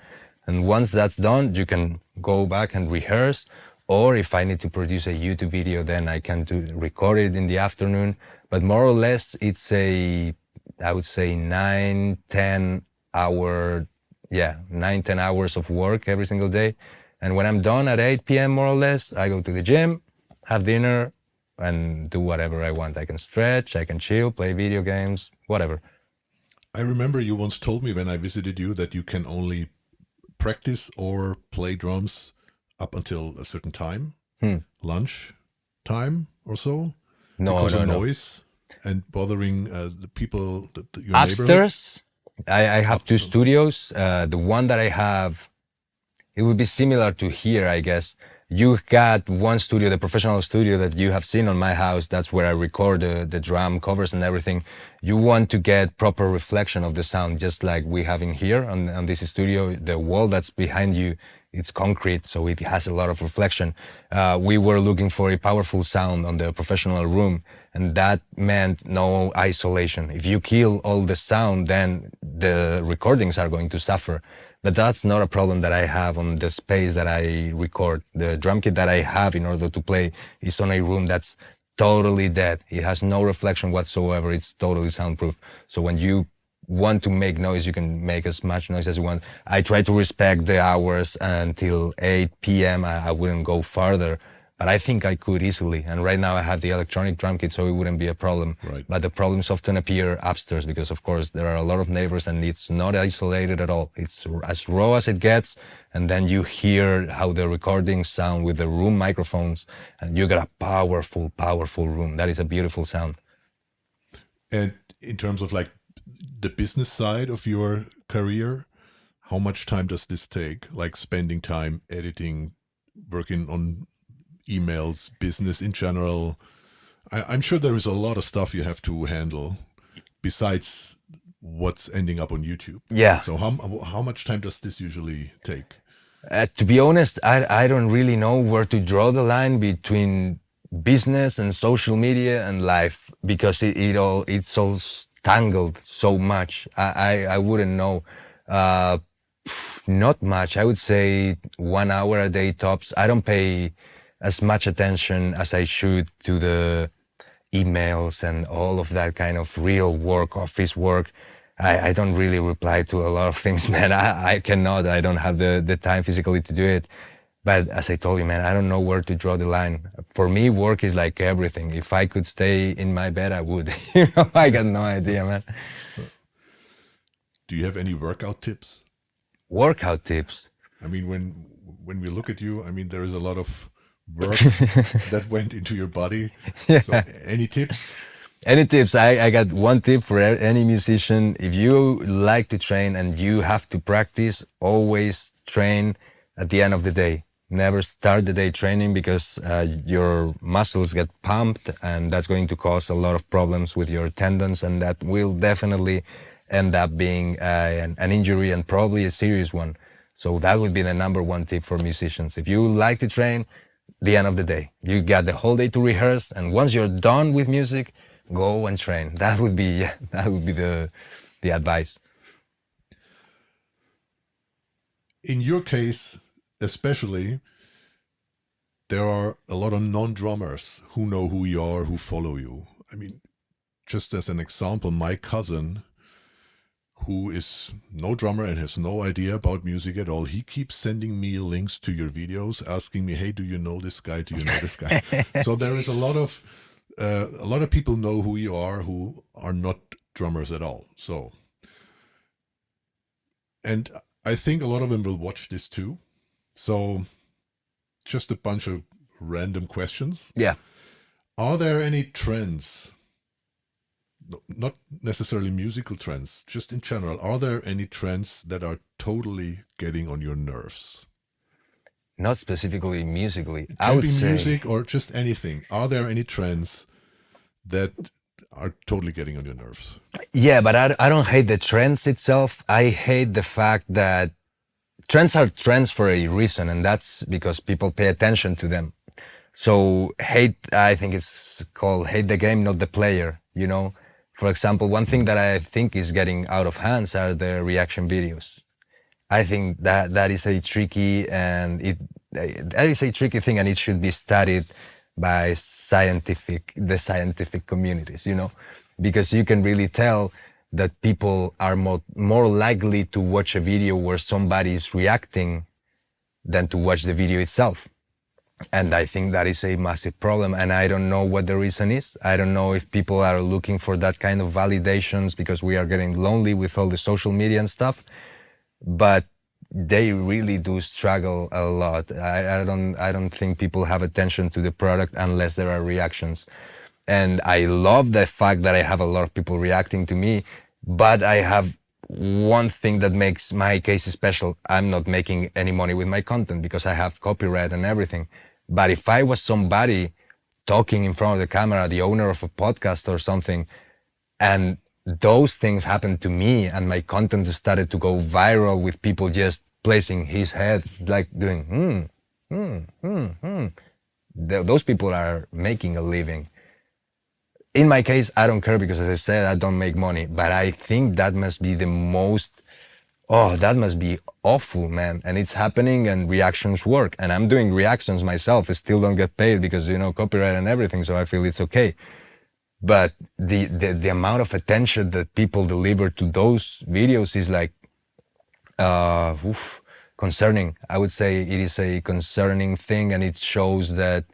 And once that's done, you can go back and rehearse. Or if I need to produce a YouTube video, then I can record it in the afternoon. But more or less, it's I would say 9-10 hours of work every single day. And when I'm done at 8 p.m. more or less, I go to the gym, have dinner, and do whatever I want. I can stretch, I can chill, play video games, whatever. I remember you once told me when I visited you that you can only practice or play drums up until a certain time, lunch time or so, because of noise and bothering the people, your upstairs. I have two studios. The one that I have, it would be similar to here, I guess. You got one studio, the professional studio that you have seen on my house. That's where I record the drum covers and everything. You want to get proper reflection of the sound, just like we have in here on this studio. The wall that's behind you, it's concrete, so it has a lot of reflection. We were looking for a powerful sound on the professional room, and that meant no isolation. If you kill all the sound, then the recordings are going to suffer. But that's not a problem that I have on the space that I record. The drum kit that I have in order to play is on a room that's totally dead. It has no reflection whatsoever. It's totally soundproof. So when you want to make noise, you can make as much noise as you want. I try to respect the hours until 8 p.m. I wouldn't go farther, but I think I could easily. And right now I have the electronic drum kit, so it wouldn't be a problem. Right. But the problems often appear upstairs because, of course, there are a lot of neighbors and it's not isolated at all. It's as raw as it gets. And then you hear how the recordings sound with the room microphones, and you got a powerful, powerful room. That is a beautiful sound. And in terms of like the business side of your career, how much time does this take? Like spending time editing, working on emails, business in general. I'm sure there is a lot of stuff you have to handle besides what's ending up on YouTube. Yeah. So how much time does this usually take? To be honest, I don't really know where to draw the line between business and social media and life, because it's all tangled so much. I wouldn't know. Not much. I would say 1 hour a day tops. I don't pay as much attention as I should to the emails and all of that kind of real work, office work. I don't really reply to a lot of things, man. I cannot. I don't have the time physically to do it. But as I told you, man, I don't know where to draw the line. For me, work is like everything. If I could stay in my bed, I would. I got no idea, man. Do you have any workout tips? Workout tips? I mean, when we look at you, I mean, there is a lot of work that went into your body. Yeah. So any tips? Any tips? I got one tip for any musician. If you like to train and you have to practice, always train at the end of the day. Never start the day training, because your muscles get pumped, and that's going to cause a lot of problems with your tendons, and that will definitely end up being an injury, and probably a serious one. So that would be the number one tip for musicians. If you like to train, the end of the day, you got the whole day to rehearse, and once you're done with music, go and train. That would be the advice. In your case, especially, there are a lot of non-drummers who know who you are, who follow you. I mean, just as an example, my cousin, who is no drummer and has no idea about music at all, he keeps sending me links to your videos, asking me, hey, do you know this guy? Do you know this guy? So there is a lot of people know who you are who are not drummers at all. So, and I think a lot of them will watch this too. So just a bunch of random questions. Yeah. Are there any trends, not necessarily musical trends, just in general, are there any trends that are totally getting on your nerves? Not specifically musically. It can be music or just anything. Are there any trends that are totally getting on your nerves? Yeah, but I don't hate the trends itself. I hate the fact that trends are trends for a reason, and that's because people pay attention to them. So hate, I think it's called hate the game, not the player, you know? For example, one thing that I think is getting out of hands are the reaction videos. I think that is a tricky thing, and it should be studied by the scientific communities, you know, because you can really tell that people are more likely to watch a video where somebody is reacting than to watch the video itself. And I think that is a massive problem. And I don't know what the reason is. I don't know if people are looking for that kind of validations because we are getting lonely with all the social media and stuff. But they really do struggle a lot. I don't think people have attention to the product unless there are reactions. And I love the fact that I have a lot of people reacting to me, but I have one thing that makes my case special. I'm not making any money with my content because I have copyright and everything. But if I was somebody talking in front of the camera, the owner of a podcast or something, and those things happened to me and my content started to go viral with people just placing his head, like doing, those people are making a living. In my case, I don't care because, as I said, I don't make money. But I think that must be the most, that must be awful, man. And it's happening and reactions work. And I'm doing reactions myself. I still don't get paid because, copyright and everything. So I feel it's okay. But the amount of attention that people deliver to those videos is like, concerning. I would say it is a concerning thing, and it shows that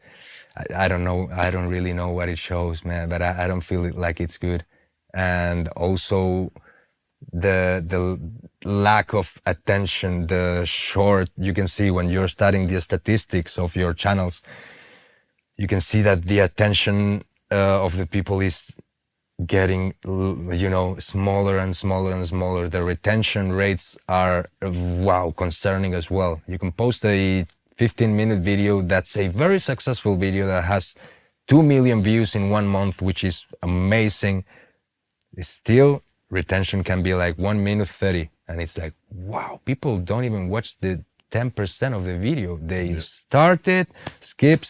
I don't know. I don't really know what it shows, man, but I don't feel it like it's good. And also the lack of attention, you can see when you're studying the statistics of your channels, you can see that the attention of the people is getting, smaller and smaller and smaller. The retention rates are, concerning as well. You can post a 15-minute video that's a very successful video that has 2 million views in 1 month, which is amazing. Still, retention can be like 1 minute 30. And it's like, wow, people don't even watch the 10% of the video. They start it, skip,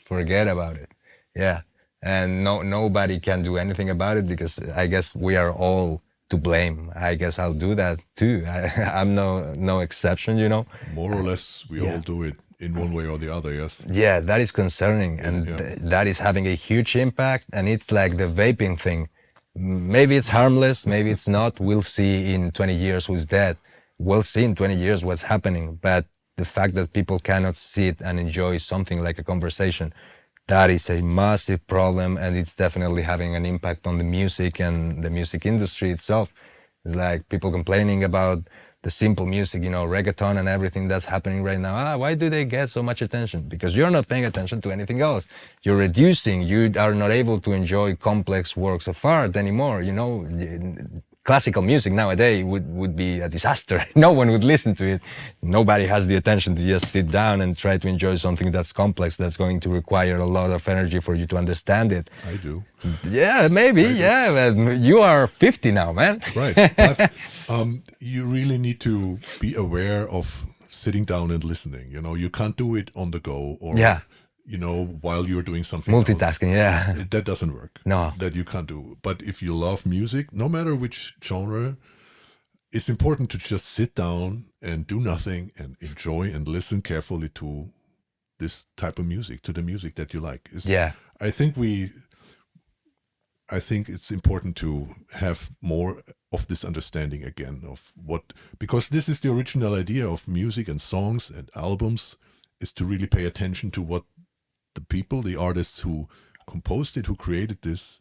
forget about it. Yeah. And nobody can do anything about it because I guess we are all to blame. I guess I'll do that too. I'm no exception, More or less, we all do it in one way or the other, yes. Yeah, that is concerning, and that is having a huge impact. And it's like the vaping thing. Maybe it's harmless, maybe it's not. We'll see in 20 years who's dead. We'll see in 20 years what's happening. But the fact that people cannot sit and enjoy something like a conversation, that is a massive problem, and it's definitely having an impact on the music and the music industry itself. It's like people complaining about the simple music, reggaeton and everything that's happening right now. Why do they get so much attention? Because you're not paying attention to anything else. You're reducing. You are not able to enjoy complex works of art anymore. Classical music nowadays would be a disaster. No one would listen to it. Nobody has the attention to just sit down and try to enjoy something that's complex, that's going to require a lot of energy for you to understand it. I do. Yeah, maybe. Yeah, but you are 50 now, man. Right. But you really need to be aware of sitting down and listening. You can't do it on the go or while you're doing something multitasking else. That doesn't work. No. That you can't do. But if you love music, no matter which genre, it's important to just sit down and do nothing and enjoy and listen carefully to this type of music, to the music that you like. I think it's important to have more of this understanding again of because this is the original idea of music and songs and albums, is to really pay attention to what the people, the artists who composed it, who created this,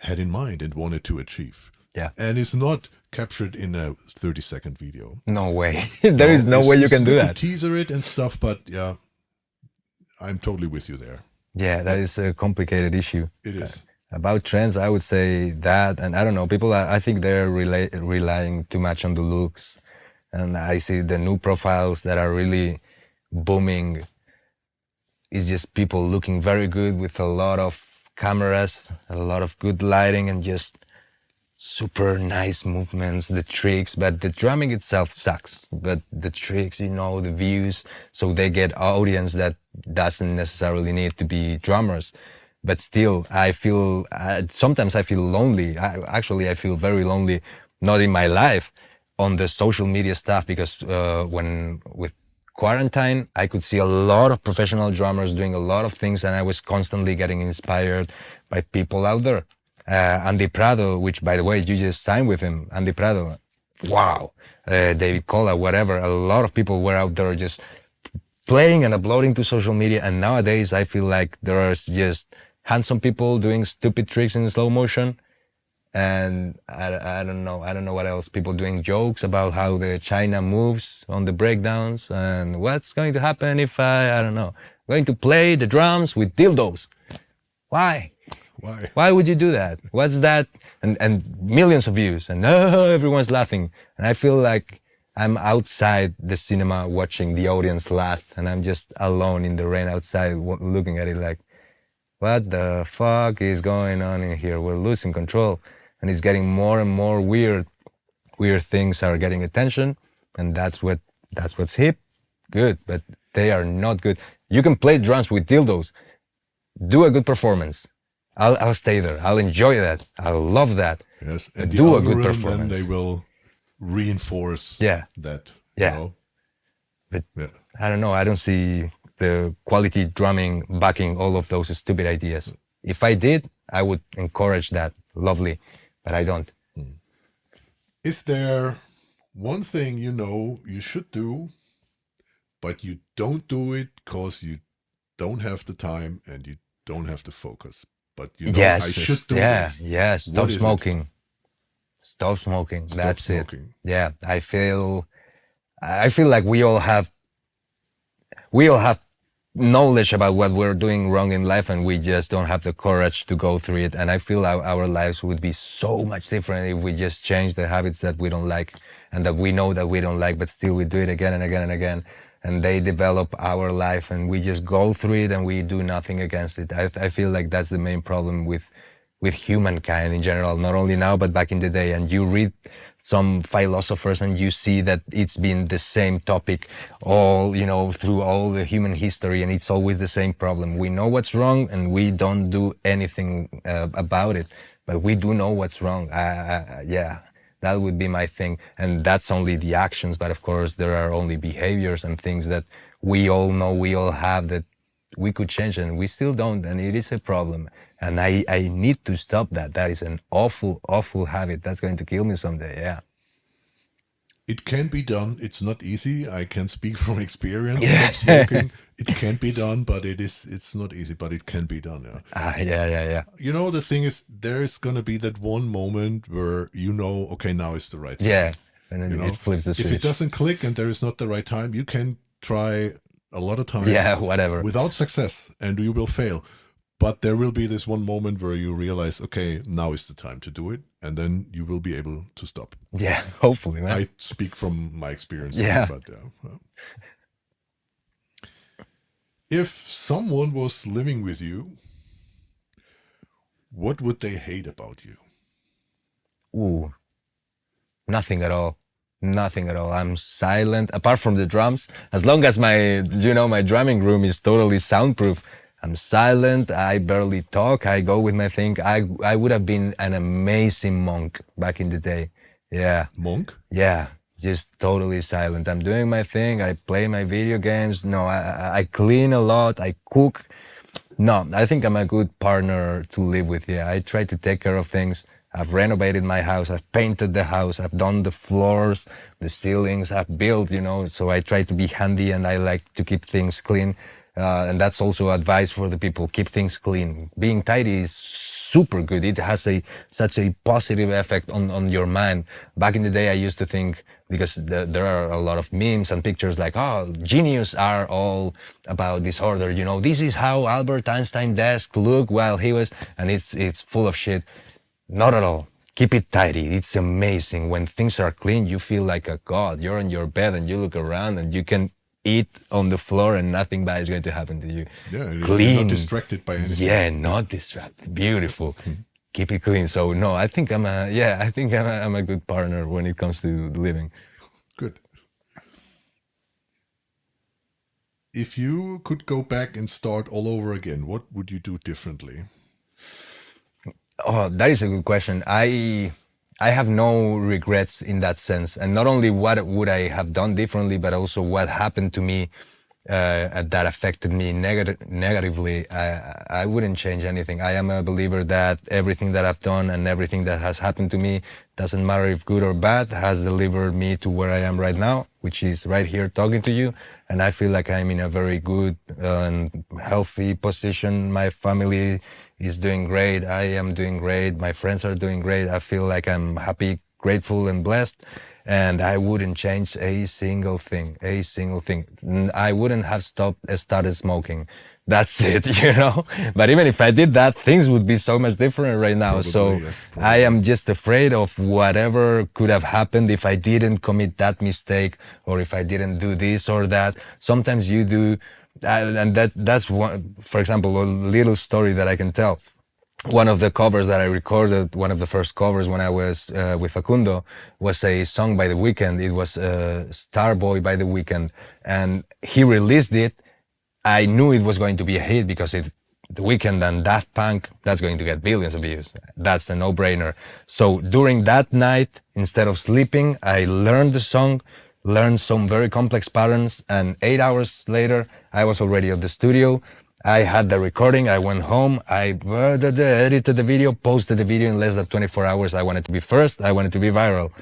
had in mind and wanted to achieve. Yeah. And it's not captured in a 30-second video. No way. There is no way you can do that. Teaser it and stuff, but yeah, I'm totally with you there. Yeah, that is a complicated issue. It is. About trends, I would say that, and I don't know, people I think they're relying too much on the looks. And I see the new profiles that are really booming. It's just people looking very good with a lot of cameras, a lot of good lighting, and just super nice movements, the tricks. But the drumming itself sucks. But the tricks, the views, so they get audience that doesn't necessarily need to be drummers. But still, I feel, sometimes I feel lonely. I feel very lonely, not in my life, on the social media stuff, because with quarantine, I could see a lot of professional drummers doing a lot of things, and I was constantly getting inspired by people out there. Andy Prado, which, by the way, you just signed with him. Andy Prado, wow, David Cola, whatever. A lot of people were out there just playing and uploading to social media. And nowadays, I feel like there are just handsome people doing stupid tricks in slow motion. And I don't know. I don't know what else. People doing jokes about how the China moves on the breakdowns and what's going to happen if I don't know, going to play the drums with dildos. Why? Why? Why would you do that? What's that? And millions of views and oh, everyone's laughing. And I feel like I'm outside the cinema watching the audience laugh and I'm just alone in the rain outside looking at it like, what the fuck is going on in here? We're losing control. And it's getting more and more weird. Weird things are getting attention, and that's what's hip. Good, but they are not good. You can play drums with dildos. Do a good performance. I'll stay there. I'll enjoy that. I'll love that. Yes, and do a the good algorithm, performance. then they will reinforce that. Yeah. You know? But I don't know. I don't see the quality drumming backing all of those stupid ideas. If I did, I would encourage that. Lovely. But I don't. Is there one thing you know you should do, but you don't do it because you don't have the time and you don't have the focus? But you know, I should do this. Yes. Stop smoking. Stop smoking. That's smoking. It. Yeah. I feel like we all have knowledge about what we're doing wrong in life and we just don't have the courage to go through it. And I feel our lives would be so much different if we just change the habits that we don't like and that we know that we don't like, but still we do it again and again and again. And they develop our life and we just go through it and we do nothing against it. I feel like that's the main problem with humankind in general, not only now, but back in the day. And you read some philosophers and you see that it's been the same topic all, through all the human history. And it's always the same problem. We know what's wrong and we don't do anything about it, but we do know what's wrong. Yeah, that would be my thing. And that's only the actions. But of course, there are only behaviors and things that we all know, we all have that we could change and we still don't. And it is a problem. And I need to stop that. That is an awful, awful habit. That's going to kill me someday. Yeah. It can be done. It's not easy. I can speak from experience. Stop smoking. It can be done, but it's not easy, but it can be done. Yeah. Yeah. You know, the thing is, there's going to be that one moment where okay, now is the right time. Yeah. And then it flips the switch. If it doesn't click and there is not the right time, you can try a lot of times. Yeah, whatever. Without success, and you will fail. But there will be this one moment where you realize, okay, now is the time to do it. And then you will be able to stop. Yeah, hopefully, man. I speak from my experience. Yeah. But, if someone was living with you, what would they hate about you? Ooh, nothing at all. Nothing at all. I'm silent, apart from the drums. As long as my drumming room is totally soundproof, I'm silent, I barely talk, I go with my thing. I would have been an amazing monk back in the day. Yeah. Monk? Yeah, just totally silent. I'm doing my thing, I play my video games. No, I clean a lot, I cook. No, I think I'm a good partner to live with. Yeah, I try to take care of things. I've renovated my house, I've painted the house, I've done the floors, the ceilings, I've built, so I try to be handy and I like to keep things clean. And that's also advice for the people. Keep things clean. Being tidy is super good. It has such a positive effect on your mind. Back in the day, I used to think, because there are a lot of memes and pictures like, oh, genius are all about disorder. This is how Albert Einstein's desk looked while he was, and it's full of shit. Not at all. Keep it tidy. It's amazing. When things are clean, you feel like a god. You're in your bed and you look around and you can eat on the floor and nothing bad is going to happen to you. Yeah, clean. You're not distracted by anything. Yeah, not distracted. Beautiful. Keep it clean. So no, I think I'm a good partner when it comes to living. Good. If you could go back and start all over again, what would you do differently? Oh, that is a good question. I have no regrets in that sense. And not only what would I have done differently, but also what happened to me that affected me negatively, I wouldn't change anything. I am a believer that everything that I've done and everything that has happened to me, doesn't matter if good or bad, has delivered me to where I am right now, which is right here talking to you. And I feel like I'm in a very good and healthy position. My family is doing great. I am doing great. My friends are doing great. I feel like I'm happy, grateful, and blessed. And I wouldn't change a single thing, a single thing. I wouldn't have started smoking. That's it, you know? But even if I did that, things would be so much different right now. Probably, so yes, probably. I am just afraid of whatever could have happened if I didn't commit that mistake, or if I didn't do this or that. Sometimes you do, and that's one, for example, a little story that I can tell. One of the covers that I recorded, one of the first covers when I was with Facundo, was a song by The Weeknd. It was Starboy by The Weeknd, and he released it. I knew it was going to be a hit because The Weeknd and Daft Punk, that's going to get billions of views. That's a no-brainer. So during that night, instead of sleeping, I learned the song, learned some very complex patterns, and 8 hours later, I was already at the studio. I had the recording, I went home, I edited the video, posted the video in less than 24 hours. I wanted to be first, I wanted to be viral.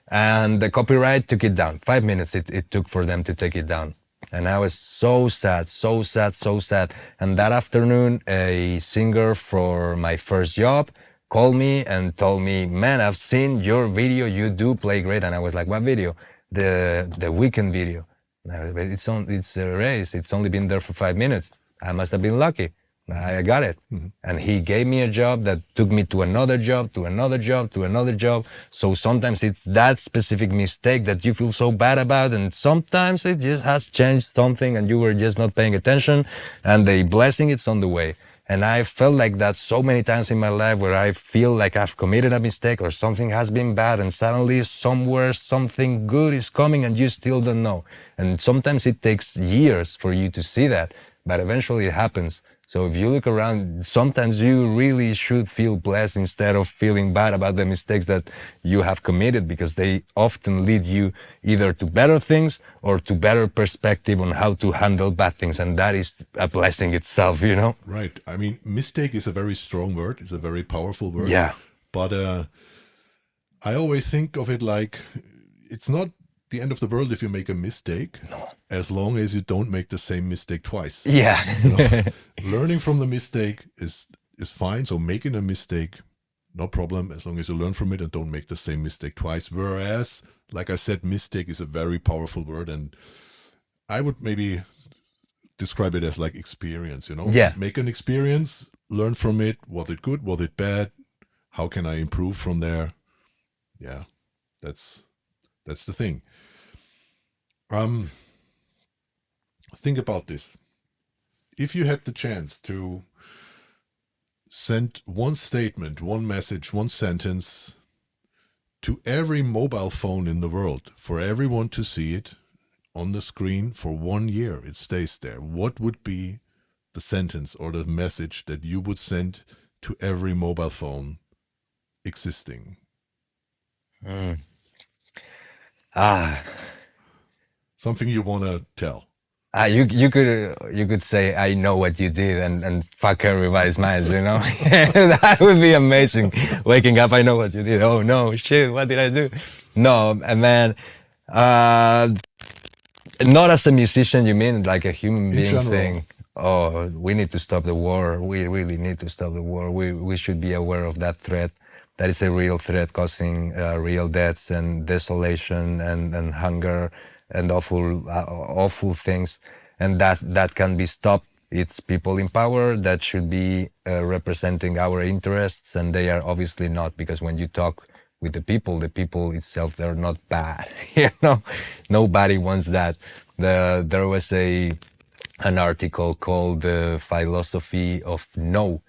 And the copyright took it down. 5 minutes it took for them to take it down. And I was so sad, so sad, so sad. And that afternoon, a singer for my first job called me and told me, man, I've seen your video, you do play great. And I was like, what video? The Weeknd video. It's a race, it's only been there for 5 minutes. I must have been lucky. I got it. Mm-hmm. And he gave me a job that took me to another job, to another job, to another job. So sometimes it's that specific mistake that you feel so bad about, and sometimes it just has changed something and you were just not paying attention, and the blessing is on the way. And I felt like that so many times in my life, where I feel like I've committed a mistake or something has been bad, and suddenly somewhere something good is coming and you still don't know. And sometimes it takes years for you to see that, but eventually it happens. So if you look around, sometimes you really should feel blessed instead of feeling bad about the mistakes that you have committed, because they often lead you either to better things or to better perspective on how to handle bad things. And that is a blessing itself, you know? Right. I mean, mistake is a very strong word. It's a very powerful word. Yeah. But I always think of it like, it's not the end of the world if you make a mistake, no, as long as you don't make the same mistake twice. Yeah. You know, learning from the mistake is fine. So making a mistake, no problem, as long as you learn from it and don't make the same mistake twice. Whereas, like I said, mistake is a very powerful word, and I would maybe describe it as like experience, you know? Yeah. Make an experience, learn from it. Was it good? Was it bad? How can I improve from there? Yeah, that's the thing. Think about this. If you had the chance to send one statement, one message, one sentence to every mobile phone in the world, for everyone to see it on the screen for 1 year, it stays there, what would be the sentence or the message that you would send to every mobile phone existing? Something you want to tell. You could say, I know what you did, and fuck everybody's minds, you know? That would be amazing. Waking up, I know what you did. Oh no, shit, what did I do? No, and then, not as a musician, you mean, like a human being thing? Oh, we need to stop the war. We really need to stop the war. We should be aware of that threat. That is a real threat, causing real deaths and desolation and hunger and awful things, and that can be stopped. It's people in power that should be representing our interests, and they are obviously not, because when you talk with the people itself, they're not bad. You know, nobody wants that. There was an article called "The Philosophy of No"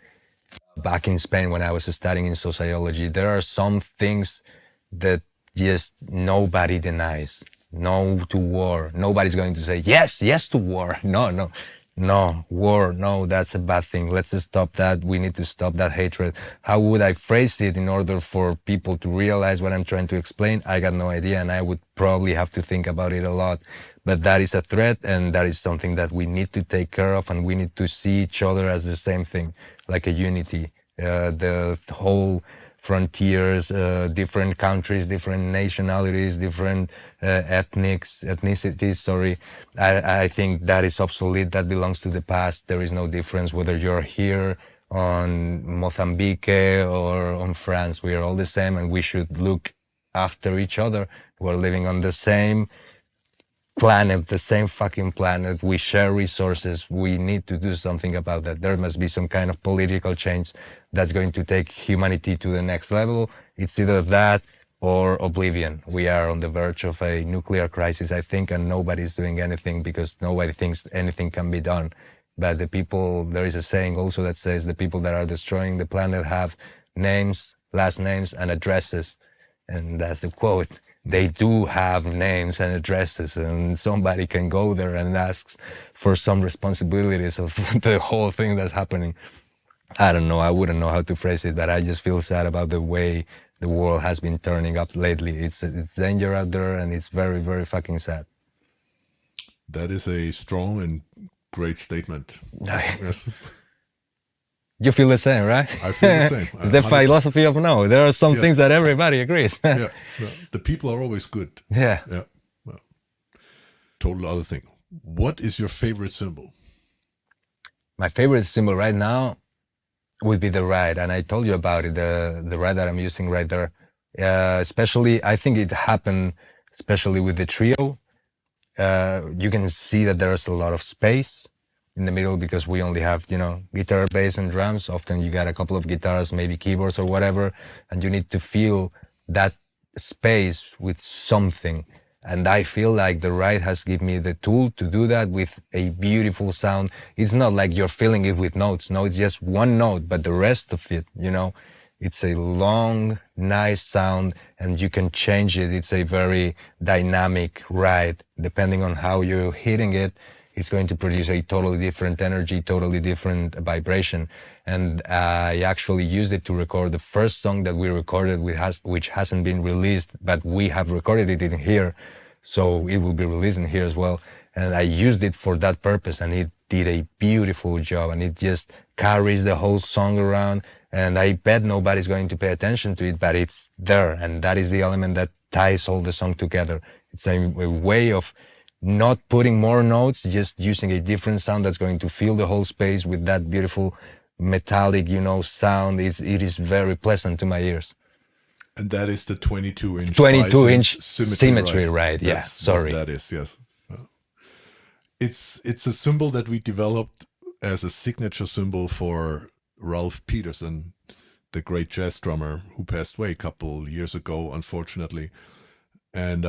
back in Spain when I was studying in sociology. There are some things that just nobody denies. No to war. Nobody's going to say yes to war. No. No, war, no, that's a bad thing. Let's just stop that. We need to stop that hatred. How would I phrase it in order for people to realize what I'm trying to explain? I got no idea, and I would probably have to think about it a lot. But that is a threat, and that is something that we need to take care of, and we need to see each other as the same thing, like a unity. The whole frontiers, different countries, different nationalities, different ethnicities. Sorry, I think that is obsolete. That belongs to the past. There is no difference whether you're here on Mozambique or on France. We are all the same, and we should look after each other. We're living on the same planet, the same fucking planet. We share resources. We need to do something about that. There must be some kind of political change that's going to take humanity to the next level. It's either that or oblivion. We are on the verge of a nuclear crisis, I think, and nobody's doing anything because nobody thinks anything can be done. But the people, there is a saying also that says the people that are destroying the planet have names, last names, and addresses. And that's a quote. They do have names and addresses, and somebody can go there and ask for some responsibilities of the whole thing that's happening. I don't know. I wouldn't know how to phrase it, but I just feel sad about the way the world has been turning up lately. It's danger out there, and it's very, very fucking sad. That is a strong and great statement. Yes. You feel the same, right? I feel the same. It's the philosophy of no. There are some things that everybody agrees. Yeah. The people are always good. Yeah. Well, total other thing. What is your favorite cymbal? My favorite cymbal right now would be the ride, and I told you about it. The ride that I'm using right there. Especially, I think it happened especially with the trio. You can see that there's a lot of space in the middle because we only have, guitar, bass, and drums. Often you got a couple of guitars, maybe keyboards or whatever, and you need to fill that space with something. And I feel like the ride has given me the tool to do that with a beautiful sound. It's not like you're filling it with notes. No, it's just one note, but the rest of it, it's a long, nice sound, and you can change it. It's a very dynamic ride. Depending on how you're hitting it, it's going to produce a totally different energy, totally different vibration. And I actually used it to record the first song that we recorded, which hasn't been released, but we have recorded it in here. So it will be released in here as well. And I used it for that purpose, and it did a beautiful job, and it just carries the whole song around. And I bet nobody's going to pay attention to it, but it's there. And that is the element that ties all the song together. It's a way of not putting more notes, just using a different sound that's going to fill the whole space with that beautiful metallic, sound. It is very pleasant to my ears. And that is the 22-inch 22-inch symmetry ride. Yeah, sorry. That is, yes. It's a cymbal that we developed as a signature cymbal for Ralph Peterson, the great jazz drummer who passed away a couple years ago, unfortunately. And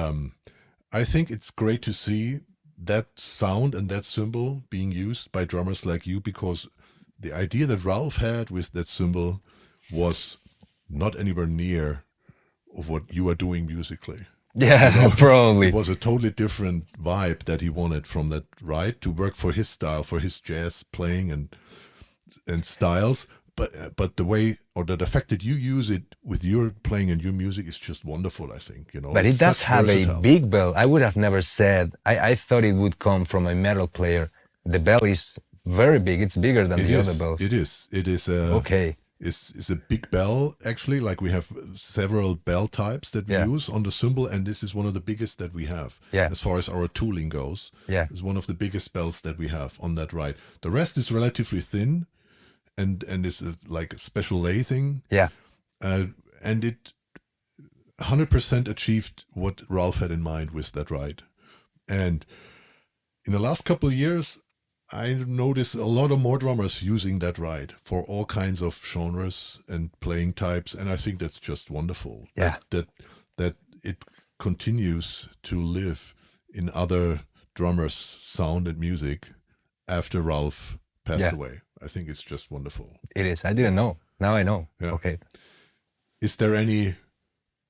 I think it's great to see that sound and that cymbal being used by drummers like you, because the idea that Ralph had with that cymbal was not anywhere near of what you are doing musically. Yeah, probably. It was a totally different vibe that he wanted from that ride to work for his style, for his jazz playing and styles. But the way or the fact that you use it with your playing and your music is just wonderful, I think. But it does have a big bell. I would have never said. I thought it would come from a metal player. The bell is very big. It's bigger than the other bells. It is. It is. Okay. It's a big bell, actually. Like we have several bell types that we use on the cymbal, and this is one of the biggest that we have. Yeah. As far as our tooling goes. Yeah. It's one of the biggest bells that we have on that ride. The rest is relatively thin, and is like a special lathing. Yeah. And it 100% achieved what Ralph had in mind with that ride. And in the last couple of years, I notice a lot of more drummers using that ride for all kinds of genres and playing types, and I think that's just wonderful. Yeah. That it continues to live in other drummers' sound and music after Ralph passed away. I think it's just wonderful. It is. I didn't know. Now I know. Yeah. Okay. Is there any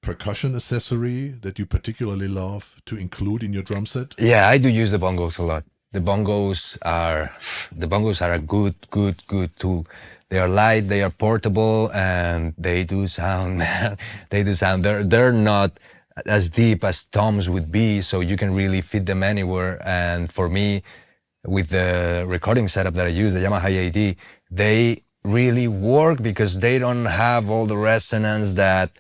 percussion accessory that you particularly love to include in your drum set? Yeah, I do use the bongos a lot. the bongos are a good tool. They are light, they are portable, and they do sound, man. They do sound. They're not as deep as toms would be, so you can really fit them anywhere. And for me, with the recording setup that I use, the Yamaha AD, they really work because they don't have all the resonance that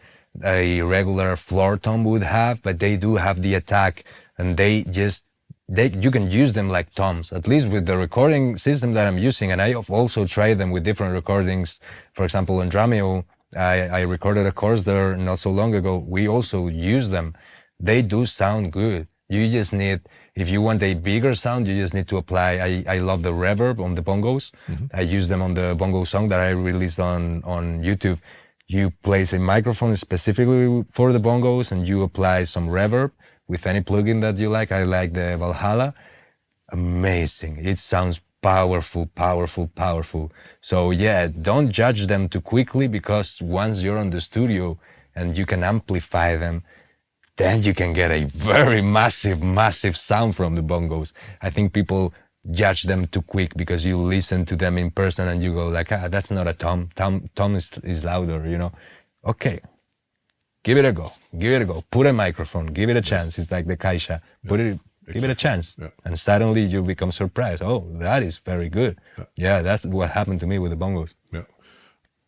a regular floor tom would have, but they do have the attack, and you can use them like toms, at least with the recording system that I'm using. And I've also tried them with different recordings. For example, on Drumeo, I recorded a course there not so long ago. We also use them. They do sound good. You just need, if you want a bigger sound, you just need to apply. I love the reverb on the bongos. I use them on the bongo song that I released on YouTube. You place a microphone specifically for the bongos and you apply some reverb with any plugin that you like. I like the Valhalla. Amazing. It sounds powerful. So yeah, don't judge them too quickly, because once you're on the studio and you can amplify them, then you can get a very massive sound from the bongos. I think people judge them too quick because you listen to them in person and you go like, that's not a tom. Tom is louder, you know. Okay, give it a go. Put a microphone, give it a chance. It's like the Kaisha. Give it a chance. Yeah. And suddenly you become surprised. Oh, that is very good. Yeah, that's what happened to me with the bongos. Yeah.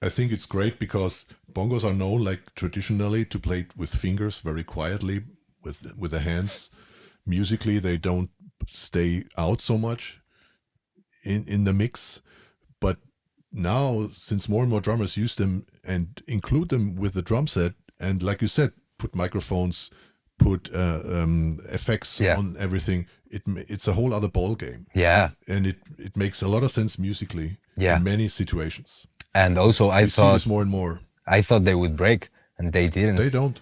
I think it's great because bongos are known, like traditionally, to play with fingers very quietly with the hands. Musically, they don't stay out so much in the mix. But now, since more and more drummers use them and include them with the drum set, and like you said, put microphones, put effects on everything, it's a whole other ball game. Yeah. And it makes a lot of sense musically in many situations. And also, I thought see this more and more. I thought they would break, and they didn't. They don't.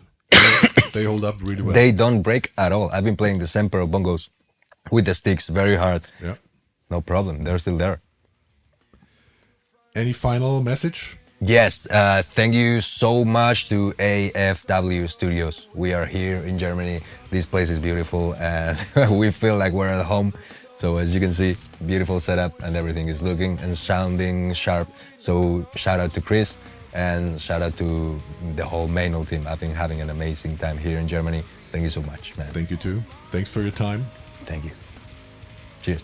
They hold up really well. They don't break at all. I've been playing the Sempero bongos with the sticks very hard. Yeah. No problem. They're still there. Any final message? Yes. Thank you so much to AFW Studios. We are here in Germany. This place is beautiful, and we feel like we're at home. So as you can see, beautiful setup, and everything is looking and sounding sharp. So shout out to Chris, and shout out to the whole Meinl team. I've been having an amazing time here in Germany. Thank you so much, man. Thank you too. Thanks for your time. Thank you. Cheers.